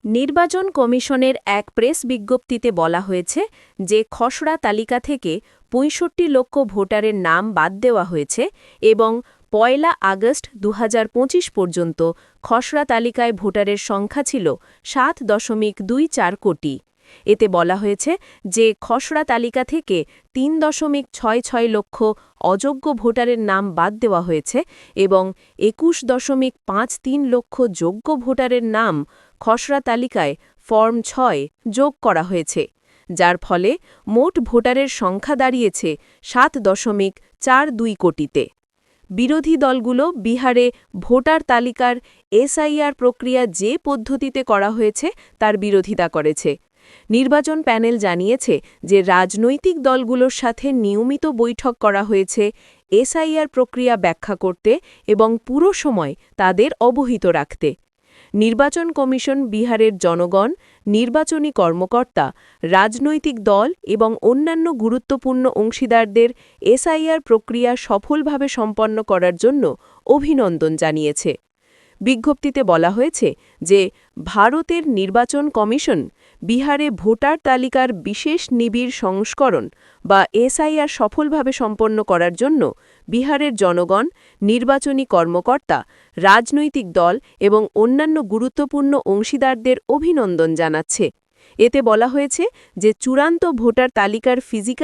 নির্বাচন কমিশনের এক প্রেস বিজ্ঞপ্তিতে বলা হয়েছে যে খসড়া তালিকা থেকে ৬৫ লক্ষ ভোটারের নাম বাদ দেওয়া হয়েছে এবং ১ আগস্ট ২০২৫ পর্যন্ত খসড়া তালিকায় ভোটারের সংখ্যা ছিল ৭.২৪ কোটি। এতে বলা হয়েছে যে খসড়া তালিকা থেকে ৩.৬৬ লক্ষ অযোগ্য ভোটারের নাম বাদ দেওয়া হয়েছে এবং ২১.৫৩ লক্ষ যোগ্য ভোটারের নাম খসড়া তালিকায় ফর্ম ৬ যোগ করা হয়েছে, যার ফলে মোট ভোটারের সংখ্যা দাঁড়িয়েছে ৭.৪২ কোটিতে। বিরোধী দলগুলো বিহারে ভোটার তালিকার এসআইআর প্রক্রিয়া যে পদ্ধতিতে করা হয়েছে তার বিরোধিতা করেছে। নির্বাচন প্যানেল জানিয়েছে যে রাজনৈতিক দলগুলোর সাথে নিয়মিত বৈঠক করা হয়েছে এসআইআর প্রক্রিয়া ব্যাখ্যা করতে এবং পুরো সময় তাদের অবহিত রাখতে। নির্বাচন কমিশন বিহারের জনগণ, নির্বাচনী কর্মকর্তা, রাজনৈতিক দল এবং অন্যান্য গুরুত্বপূর্ণ অংশীদারদের এসআইআর প্রক্রিয়া সফলভাবে সম্পন্ন করার জন্য অভিনন্দন জানিয়েছে। বিজ্ঞপ্তিতে বলা হয়েছে যে ভারতের নির্বাচন কমিশন বিহারে ভোটার তালিকার বিশেষ নিবিড় সংস্করণ বা এসআইআর সফলভাবে সম্পন্ন করার জন্য বিহারের জনগণ, নির্বাচনী কর্মকর্তা, রাজনৈতিক দল এবং অন্যান্য গুরুত্বপূর্ণ অংশীদারদের অভিনন্দন জানাচ্ছে। এতে বলা হয়েছে যে চূড়ান্ত ভোটার তালিকার ফিজিক্যাল